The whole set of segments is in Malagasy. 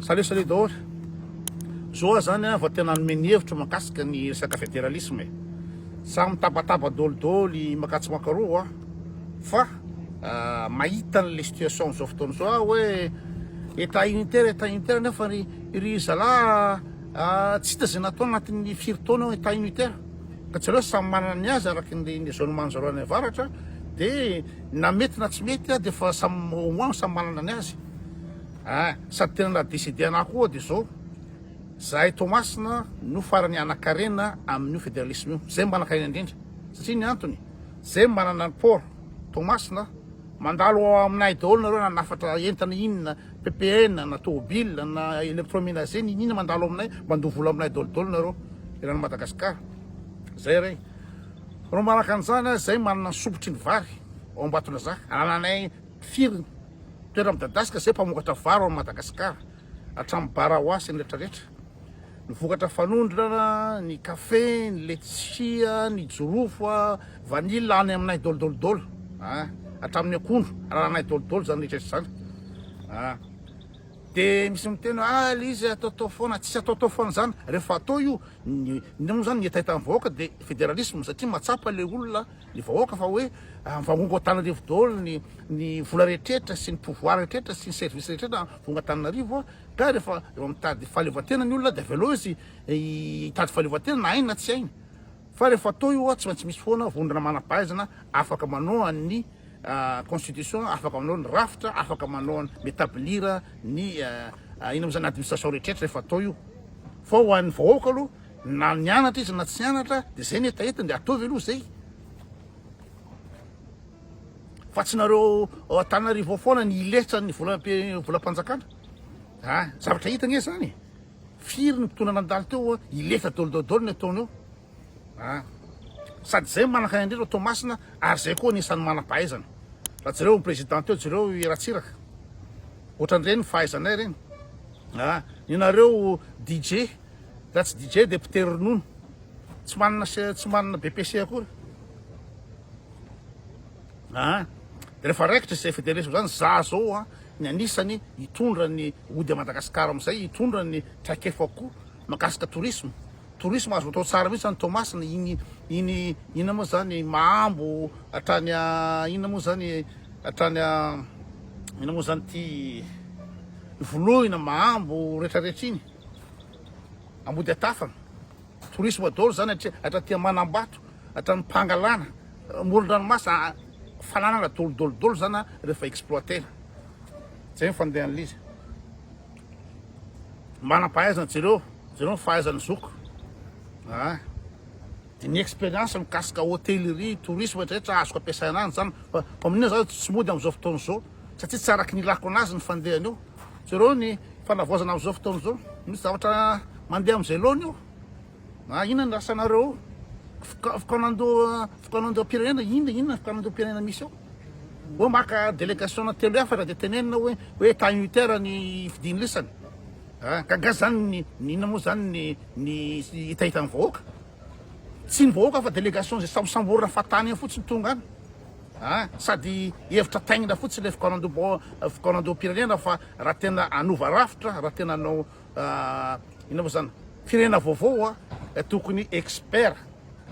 Salut daholo. Zao zany a vao tena nomeny hevitra mahakasika ny resaka fédéralisme. Samy tabataba dôlidôly makatsy makaroa fa mahita an'le situation zao fotoana zao hoe état unitaire nefa ry zala tsy hita zay natao anatin'ny firy taona état unitaire ka tsy aleo samy manana ny azy araky ny zone manjaro any avaratra de na mety na tsy mety de fa samy au moins samy manana ny azy. Sady tena nadécidé anahy koa de zao zahay Tomasina no farany anakarena amin'io fédéralisme io, zay manakarena indrindra satria ny antony zay manana ny port Tomasina mandalo aminay daholo nareo na nafatra entana inona PPN na tômôbila na électroménager inona mandalo aminay mandoha vola aminay daholo nareo irany Madagasikara zay ray ro manaraka an'izany zay manana ny sopotry ny vary ao ambatona za ananay firy toera midadasika zay mpamokatra vary ao Madagasikara hatramin'ny baraoasy ny rehetrarehetra ny vokatra fanondrana ny kafe ny letisia ny jorofo vanille any aminay dôlidôlidôlo hatramin'ny akondro ananay dôlidôlo zany rehetrarehetra zany de misy miteny le izy ataotao foana tsisy ataotao foana zany rehefa atao io moa zany ny etaita amin'ny vahoaka de fédéralisme satria matsapa le olona ny vahoaka fa hoe vangongo Antananarivo daholo ny vola rehetrarehetra sy ny pouvoir rehetrarehetra sy ny service rehetrarehetra vongo Antananarivo ka rehefa mitady fahaleovan-tena ny olona de avelo izy hitady fahaleovan-tena na ainy na tsy ainy fa rehefa atao io tsy maintsy misy foana vondrona manam-pahaizana afaka manao ny constitution afaka manao ny rafitra afaka manao métablir ny ino am'zany administration rehetrarehetra rehefa atao io fa ho an'ny vahoaka aloha na nianatra izy na tsy nianatra de zay ny etaetany de ataovy aloha zay fa tsy nareo Antananarivo foana ny iletsra ny volam-panjakana zavatra hitany e zany firy ny mpitona nandalo teo iletsra dôlidôlidôlo ny ataoneo sady zay manakana indrindra Tomasina ary zay koa nisan'ny manam-pahaizana raha jereo président teo jereo iratsiraka ohatran'ireny fahaizanay reny inareo DJ raha tsy DJ député ronono tsy manana BPC akory de rehefa raikitra zay fédéralisme zany za zao ny anisany hitondra ny ody a Madagasikara am'izay hitondra ny traikefa-ko mahakasika tourisme azo atao tsara mihitsy zany Tomasina iny ina moa zany mahambo hatrany ina moa zany hatrany ina moa zany ty voloina mahambo rehetrarehetra iny ambody atafana tourisme daholo zany hatraty Manambato hatrany Pangalana moron-dranomasina fananana dôlidôlidôlo zany rehefa exploitena zay mifandehan'le izy manam-pahaizana jereo fahaizany zoko de ny expérience mikasika hôtellerie tourisme rehetrarehetra azoko ampiasaina any zany fa amin'io zao tsy mody am'izao fotoana zao satria tsy araky ny ilako anazy ny fandehany io jereo ny fanavoazana am'izao fotoana zao misy zavatra mandeha am'izay loany io inona ny rasanareo fikanando pirenena inona fikanando pirenena misy ao maka délégation telo efatra de tenenina hoe état unitaire ny fidiny lisany gaga zany inona moa zany ny hitahitany vahoaka tsy ny vahoaka fa délégation zay sambosamborona fatany iny fotsiny tonga any sady hevitra tainina fotsiny le fikanando pirenena fa raha tena anova rafitra raha tena anao ina moa zany firenena vaovao tokony expert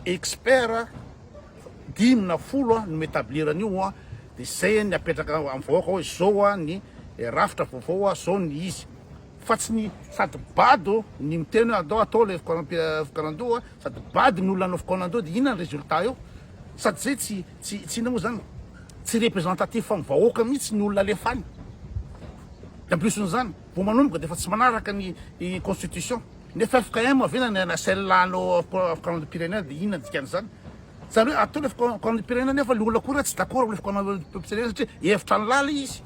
10 no métablir an'io de zay ny apetraka amin'ny vahoaka hoe zao ny rafitra vaovao zao ny izy fa tsy ny sady bado ny miteny atao le fikanando sady bady ny olona anao fikanando de inona ny résultat eo sady zay tsy ina moa zany tsy représentatif fa mivahoaka mihitsy ny olona alefany de plus-n'izany vo manomboka de fa tsy manaraka ny constitution nefa FKM avena na sellanao fikanando pirenena de inona dikan'izany zany hoe atao le fikanando pirenena nefa le olona koa tsy d'accord le fikanando pirenena satria hevitra ny lala izy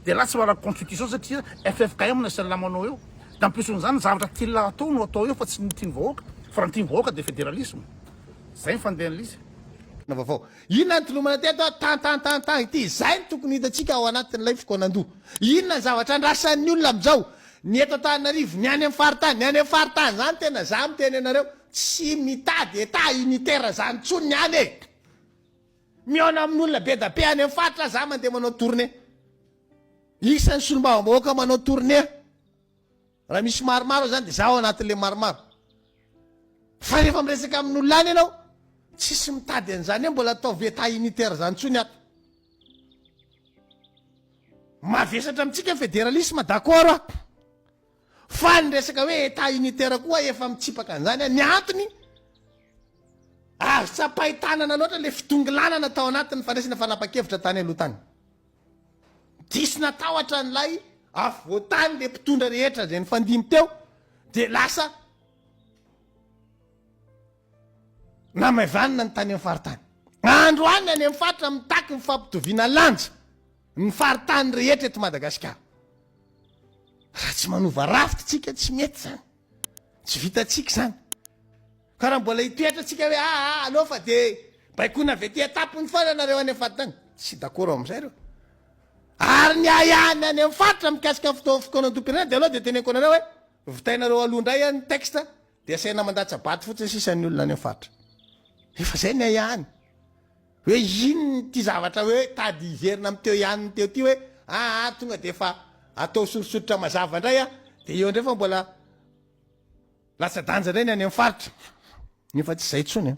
de la tsy manaraka constitution satria FFKM na sellamanao eo da plus-n'izany zavatra tila atao no atao eo fa tsy nytiany vahoaka fa raha nytiany vahoaka de fédéralisme zay mifandehan'le izy vaovao inona ny tolomana teto tan ity zay ny tokony hitatsika ao anatin'ilay fikanando inona ny zavatra andrasan'ny olona am'izao ny eto Antananarivo ny any amin'ny faritany zany tena za miteny anareo tsy mitady état unitaire zany tsony ny any miona amin'olona be da be any amin'ny faritra za mandeha manao tournée isan'ny solombavam-bahoaka manao tournée raha misy maromaro zany de zaho anatin'le maromaro fa rehefa miresaka amin'olona any ianao tsisy mitady an'izany hoe mbola atao veta unitaire zany tsony ato mavesatra amintsika fédéralisme d'accord a fa ny resaka hoe état unitaire koa efa mitsipaka an'izany ny antony azo tsapahitanana loatra le fitongilanana tao anatin'ny fandraisana fanapa-kevitra tany aloha tany diso natahotra n'lay afo voatany le mpitondra rehetra zay ny fandimy teo de lasa namaivanina ny tany amin'ny faritany andro any any amin'ny faritra mitaky ny fampitoviana lanja ny faritany rehetra eto Madagasikara raha tsy manova rafitra tsika tsy mety zany tsy vitatsika zany ka raha mbola hitoetra tsika hoe alô fa de baikona vety tapony foana nareo any amin'ny faritany tsy d'accord amin'izay reo ary ny ayany any amin'ny faritra mikasika fotoana de aloha de teneko anareo hoe vitainareo aloha indray ny texte de asaina mandatsabaty fotsiny sisan'ny olona any amin'ny faritra efa zay ny ayany hoe ino ty zavatra hoe tady iverina am'teo ihany teo ty hoe tonga de efa atao sorosotrotra mazava indray de eo ndray fa mbola lasa-danja indray ny any amin'ny faritra nefa tsy zay tsony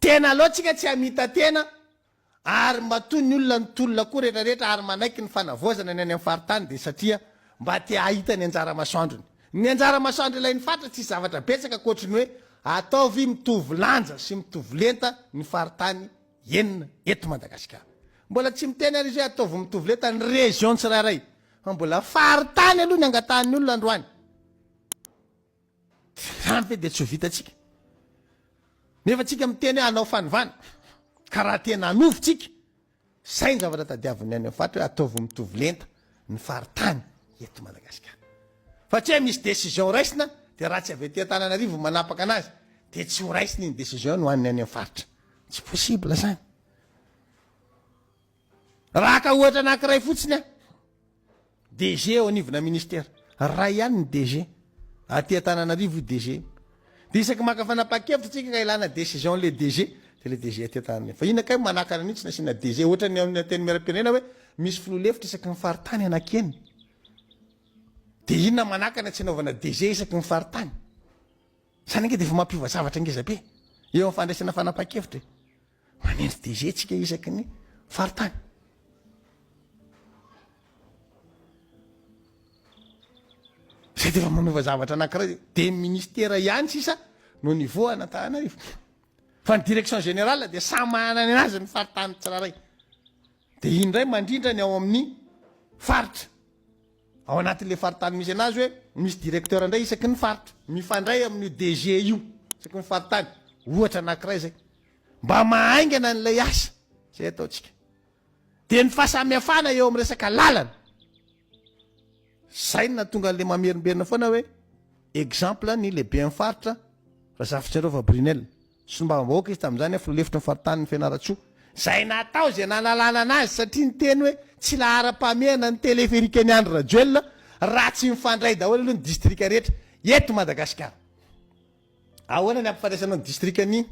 tena aloha tsika tsy hamita tena ary mba toy ny olona nytolona koa rehetrarehetra ary manaiky ny fanavozana ny any amin'ny faritany de satria mba te ahita ny anjara masoandrony ny anjara masoandro ilay ny faritra tsisy zavatra betsaka akoatriny hoe ataovy mitovy lanja sy mitovy lenta ny faritany enina eto Madagasikara mbola tsy miteny ary izy hoe ataovy mitovy lenta ny région tsirairay fa mbola faritany aloha ny angatahan'ny olona androany zany fe de tsy ho vitatsika nefa tsika miteny hoe anao fanovana ka raha tena anovotsika zay ny zavatra tadiaviny any amin'ny faritra hoe ataovy mitovy lenta ny faritany eto Madagasikara fa tsy hoe misy décision raisina de raha tsy avy ety Antananarivo manapaka anazy de tsy ho raisiny iny décision no hoaniny any amin'ny faritra tsy possible zany raha ka ohatra anankiray fotsiny DG ao anivona ministère ray ihany ny DG aty Antananarivo DG de isaky maka fanapa-kevitra tsika ka ilana décision le DG de le DG aty Antananarivo fa ina kay manakana an'iny tsy nasiana DG ohatra ny amin'ny teny miaram-pirenena hoe misy filoha-lefitra isaky ny faritany anakeny de inona manakana tsy anaovana DG isaky ny faritany zany ange de efa mampiova zavatra ngezabe eo amin'ny fandraisana fanapa-kevitra manendry DG tsika isaky ny faritany zay de efa mampiova zavatra anankiray de ministère ihany sisa no niveau Antananarivo fa ny direction générale de samy manana azy ny faritany tsiraray de indray mandrindra ny ao amin'ny faritra ao anatin'le faritany misy anazy hoe misy directeur indray isaky ny faritra mifandray amin'ny DG io isaky ny faritany ohatra anankiray zay mba mahaingana n'lay asa zay ataotsika de ny fahasamihafana eo amin'ny resaka lalana zay na tonga le mamerimberina foana hoe exemple ny lehibe amin'ny faritra raha zafitrareo fa Brunel sy mba vahoaka izy tamin'izany hoe filoha-lefitra ny faritany ny Fianaratsoa zay natao zay nalalana anazy satria ny teny hoe tsy lahara-pamehana ny téléphérique ny andro rajoel raha tsy mifandray daholo aloha ny district rehetra eto Madagasikara ahoana ny ampifandraisanao ny district ny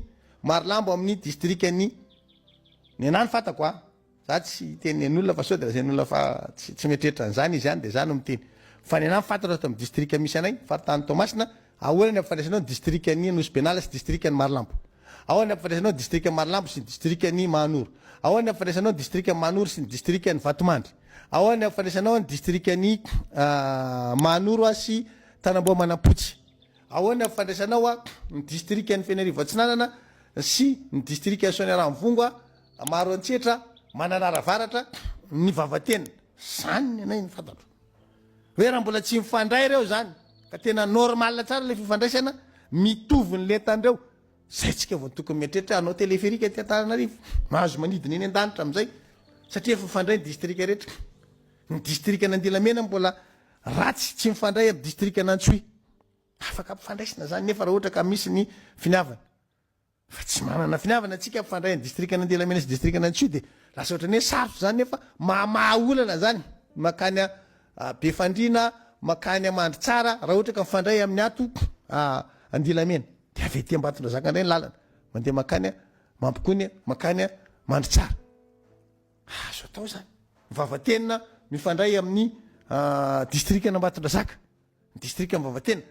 Marilambo amin'ny district ny anany fatako za tsy teny n'olona fa sao de zay n'olona fa tsy mieritreritra an'izany izy any de zany no miteny fa ny anany fatako raha amin'ny district misy anay faritany Tomasina ahoana ny ampifandraisanao ny district ny Nosy Benala sy district ny Marilambo ahoana ny ampifandraisanao ny district Marilambo sy ny district ny Manoro ahoana ny ampifandraisanao ny district Manoro sy ny district ny Vatomandry ahoana ny ampifandraisanao ny district ny Manoro sy Tanamboa Manapotsy ahoana ny ampifandraisanao ny district ny Fianareva Atsinanana sy ny district Soaniaramivongo Maro Antsetra Mananaravaratra ny Vavatena zany anay ny fantatro hoe raha mbola tsy mifandray reo zany ka tena normal tsara le fifandraisana mitovy ny lentandreo zay tsika vao tokony mieritreritra anao téléphérique ty Antananarivo mahazo manidina eny an-danitra am'izay satria fifandray ny district rehetra ny district n'Andilamena mbola ratsy tsy mifandray amin'ny district n'Antsohihy afaka mpifandraisina zany nefa raha ohatra ka misy ny finiavana fa tsy manana finiavana atsika mifandray ny district n'Andilamena sy district n'Antsohihy de lasa ohatra ny hoe sarotra zany nefa maha-olana zany makany Befandrina makany Mandritsara raha ohatra ka mifandray amin'ny ato Andilamena de avy ety Ambatondrazaka indray ny lalana mandeha makany Mampikony makany Mandritsara azo atao zany Vavatena mifandray amin'ny distrika Nambatondrazaka, distrika Ambavatena,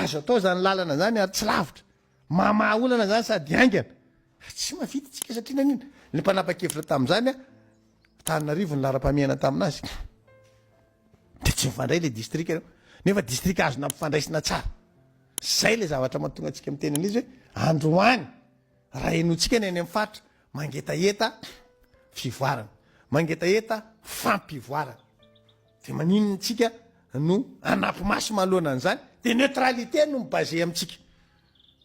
azo atao zany lalana zany ary tsy lavitra, mamaolana zany sady aingana, tsy mavita tsika satria nanina ny mpanapa-kevitra tamin'izany a Tananarivo ny lara-pamiana taminazy de tsy mifandray le distrika nefa distrika azo nampifandraisina tsara. Zay le zavatra mahatonga antsika miteny an'izy hoe androany raha enotsika ny any amin'ny faritra mangetaeta fivoarana, mangetaeta fampivoarana, de maninona tsika no anampy maso manoloana an'izany de neutralité no mibase amintsika,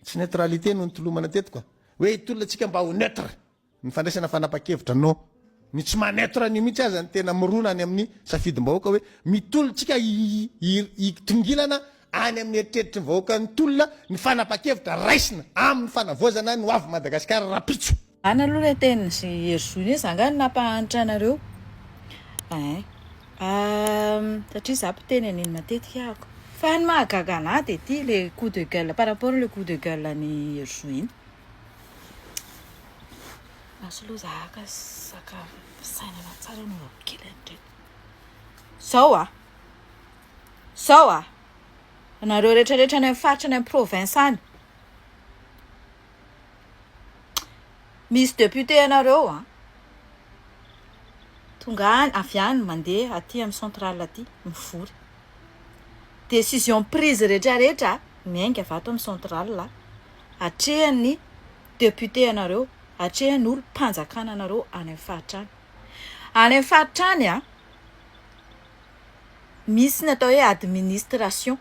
tsy neutralité no nitolomana teto hoe itolona tsika mba ho neutre ny fandraisana fanapa-kevitra no ny tsy maneutre ny mihitsy aza ny tena mirona any amin'ny safidim-bahoaka hoe mitolotsika hitongilana any amin'ny eritreritry ny vahoaka ny tolona ny fanapa-kevitra raisina amin'ny fanavoazana ny hoavy Madagasikara rapitso. Ana aloha le teny sy herzony zangany nampahanitra anareo satria za mpiteny aniny matetika ako fa ny mahagaga anahy de ty le coup de gueule par rapport le coup de gueule ny herzony aso aloha zaka saka sainana tsara no kely andreny sao anareo rehetrarehetra any amin'ny faritra any amin'ny province any misy député anareo tonga any avy any mandeha aty amin'ny centrale aty mivory décision prise rehetrarehetra miainga avy ato amin'ny centrale la atrehan'ny député anareo, atrehan'olo mpanjakana anareo any amin'ny faritra any amin'ny faritra any misy ny atao hoe administration.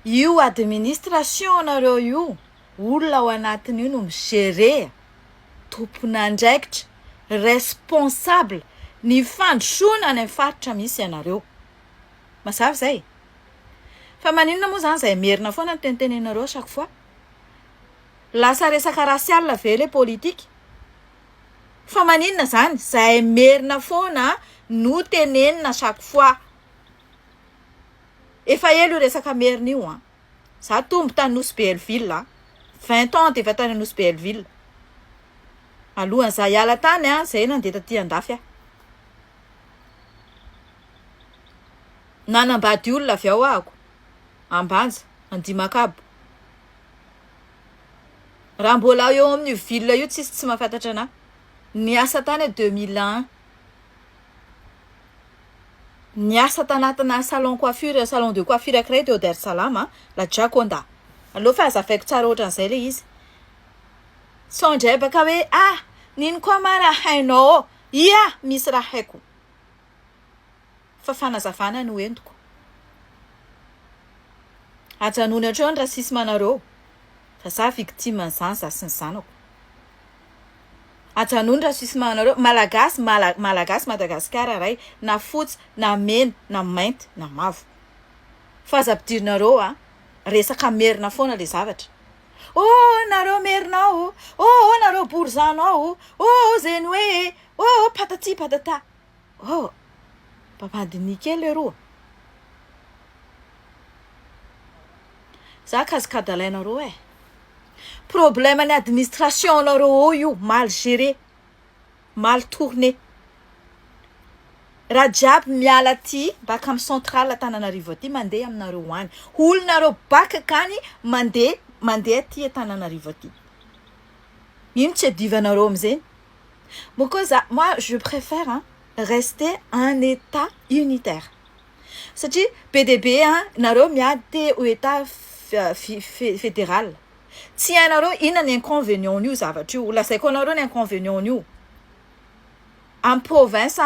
Io administration anareo io olona ao anatin'io no migérer tompon'andraikitra responsable ny fandrosoana any amin'ny faritra misy anareo. Mazava zay. Fa maninona moa zany zay merina foana ny tenitenenareo chaque fois. Lasa resaka rasiala ve le politique. Fa maninona zany zay merina foana no tenenina chaque fois. Efa elo resaka merina io Za tombo tany Nosy Belleville 20 ans defa tany Nosy Belleville. Alohan za hiala tany zay nandeha taty andafy nanambady olona avy ao ako Ambanja Andimakabo. Raha mbola eo amin'ny ville io tsy mahafantatra anahy. Niasa tany 2001. Niasa tanatina salon de coiffure ankiray teo Dar es Salaam la Jaconda. Aloha fa azafaiko tsara ohatran'izay le izy. Sondray baka hoe nino koa ma raha hainao? Ia, misy raha haiko. Fa fanazavana no entiko. Ajanony hatreo ny rasisme anareo. Fa za victime an'izany za sy ny zanako. Ajanony rasisme anareo malagasy Madagasikara ray na fotsy na mena na mainty na mavo. Fa aza-pidirinareo resaka merina foana le zavatra. Nareo merinao, nareo borzanao, zeny hoe patati patata. Papadini kely leroa. Za kazikadalainareo problème ny administration nareo io mal géré, mal tourné. Raha jiaby miala ty baka amin'ny centrale Antananarivo aty mandeha aminareo any. Olonareo baka kany mandeha aty Antananarivo aty. Ino tsy adivanareo am'zay? Moi je préfère rester un état unitaire. Satria BDB nareo miady au état fédéral. Tsy hainareo inona ny inconvénient io zavatra io. Lazaiko anareo ny inconvénient io. Amin'ny province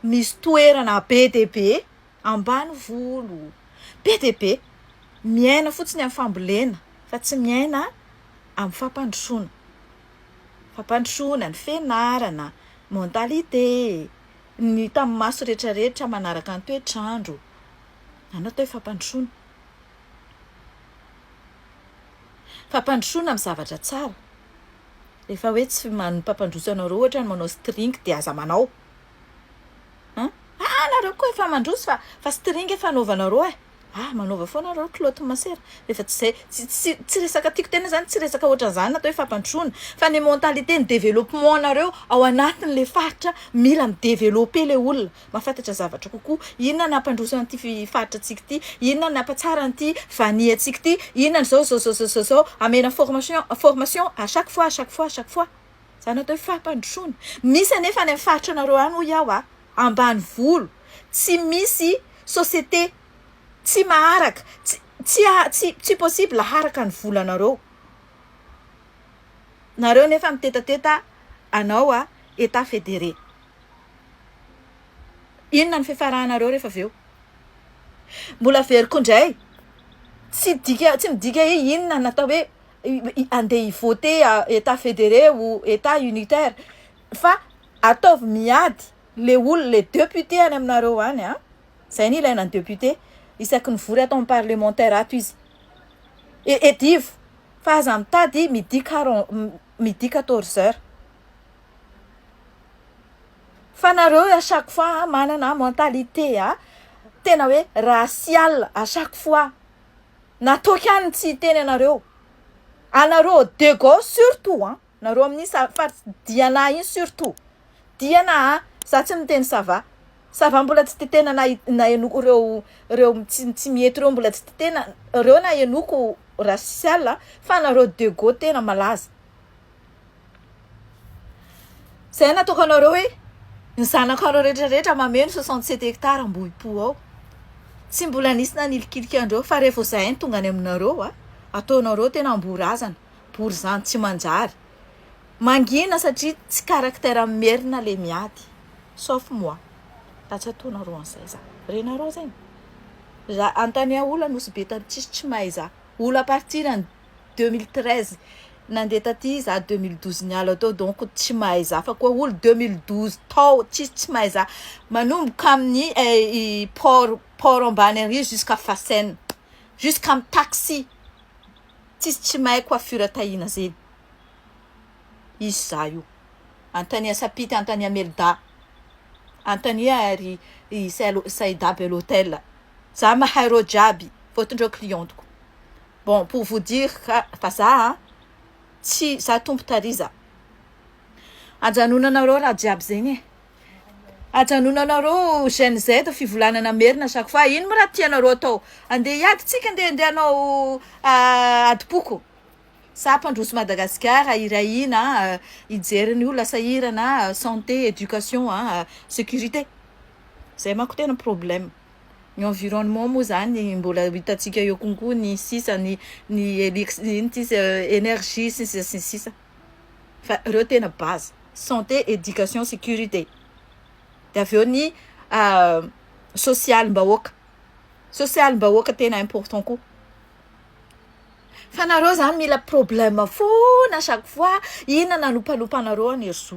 misy toerana BDB ambanivolo. BDB miaina fotsiny amin'ny fambolena fa tsy miaina amin'ny fampandrosoana. Fampandrosoana ny fianarana, mentalité, ny tamimaso rehetrarehetra manaraka ny toetrandro. Anao teo fampandrosoana. Fampandrosoana amin'ny zavatra tsara. Rehefa hoe tsy mampandroso anareo ohatra ny manao string dia aza manao. Nareo koa efa mandroso fa string efa anaovanareo Manaova foana reo kiloty masera rehefa tsy zay tsy resaka tiako tena zany tsy resaka ohatran'izany natao hoe fampandrosoana fa ny mentalité ny développement nareo ao anatin'le faritra mila midévelopper le olona mahafantatra zavatra kokoa inona nampandroso an'ity faritra antsika ity inona nampatsara an'ity vania antsika ity inona zao amena formation à chaque fois zany atao hoe fampandrosoana misy anefa any amin'ny faritra nareo any hoy aho ambany volo tsy misy société tsy maharaka tsy possible haraka ny volanareo nefa mitetateta anao état fédéré inona ny fifarahanareo rehefa aveo mbola veriko indray tsy midika inona natao hoe andeha ivoter état fédéré ou état unitaire fa ataovy miady le olona le député any aminareo any zay ny ilaina ny député isaky ny vory atao parlementaire ato izy edivo fa aza mitady midi 14 heures fa nareo à chaque fois manana mentalité tena hoe racial à chaque fois natoky any tsy teny anareo dego surtout nareo amin'iny diana iny surtout diana za tsy miteny sava mbola tsy tetena na enoko reo tsy miety reo mbola tsy tetena reo na enoko racial fa nareo dego tena malaza zay natokanareo hoe ny zanakareo rehetrarehetra mameno 67 hectares ambohipo ao tsy mbola nisy na nilikiliky andreo fa rehefa zay ny tonga any aminareo ataonareo tena amborazana borizany tsy manjary mangina satria tsy caractère merina le miady sauf moi tsy ataonareo an'izay za renareo zay za antania ola nosy be tsisy tsy mahay za ola à partir en 2013 nandeha taty za 2012 ny ala tao donc tsy mahay za fa koa olo 2012 tao tsy mahay za manomboka amin'ny port ambany ary jusqu'à Fassène jusqu'à amin'ny taxi tsy mahay coiffure tahina zeny izy za io antania sapity antania melda antania ary Saïda Bel Hôtel za mahay reo jiaby fôtondreo clientiko bon pour vous dire fa za tsy za tompo tariza ajanonanareo raha jiaby zegny ajanonanareo Gen Z fivolanana merina chaque fois ino mo raha tianareo atao andeha iady tsika andeha anao adipoko sa mpandroso Madagasikara irahina ijeriny io lasa irana santé éducation sécurité zay manko tena problème ny environnement moa zany mbola hitatsika eo konko ny sisa ny énergie sisa fa reo tena base santé éducation sécurité de aveo ny social mbahoaka tena important koa fa nareo zany mila problème foana chaque fois inona nanopanopanareo anerzo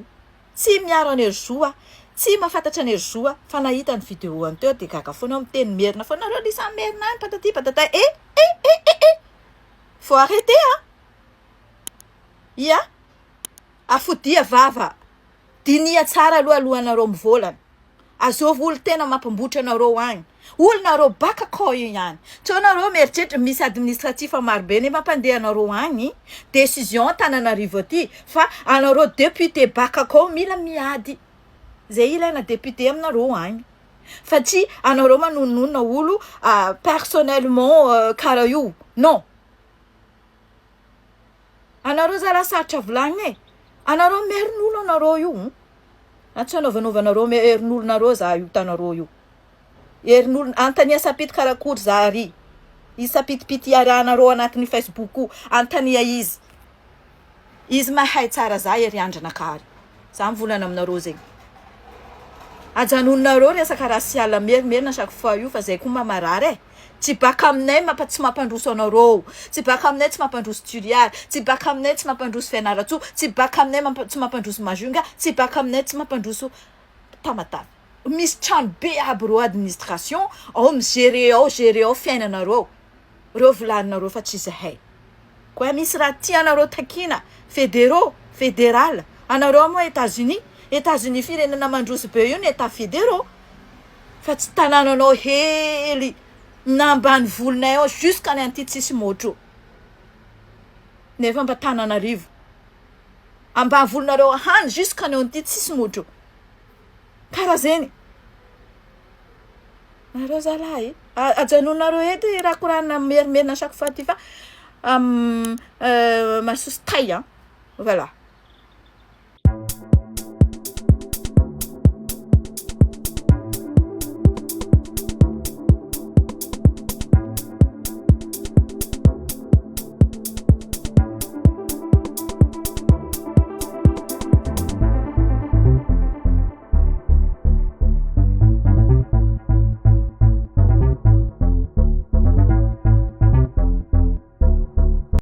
tsy miaro anerzo tsy mahafantatra anerzo fa nahita ny vidéo any teo de gaga foana miteny merina fa nareo lisa merina any patata faut arrêter afodia vava dinia tsara alohanareo mivolana azovy olo tena mampambotra anareo agny olonareo baka ko io ihany tsao nareo mieritreritra misy administratif marobe ne mampandeha anareo agny décision Antananarivo aty fa anareo député baka ko mila miady zay ilaina député aminareo agny fa tsy anareo manononona olo personnellement karaha io non anareo zala saratra volagny anareo merin'olo anareo io tsy anaovanovanareo erin'olo nareo za io tanareo io erin'olo antania sapity karakory za ary izy sapitipity arahanareo anatin'ny Facebook antania izy mahay tsara za eriandranakary za mivolana aminareo zegny ajanonareo resaka rasiala merimerina chaque fois io fa zay koa mamarary tsy baka aminay tsy mampandroso anareo tsy baka aminay tsy mampandroso Turiary tsy baka aminay tsy mampandroso Fianaratsoa tsy baka aminay tsy mampandroso Majunga tsy baka aminay tsy mampandroso Tamatavy misy trano be aby reo administration ao migerer ao fiainanareo reo volaninareo fa tsy zahay koa misy raha tianareo takina fédéral anareo moa États-Unis firenena mandroso be io ny état fédéraux fa tsy tanànanao hely na ambany volonay ao jusqu'any an'ity tsisy motro nefa mba Tananarivo ambany volonareo hany jusqu'any an'ity tsisy motro karaha zeny nareo zalahy ajanonareo edy raha koranina merimerina chaque fois ty fa masosy tay voilà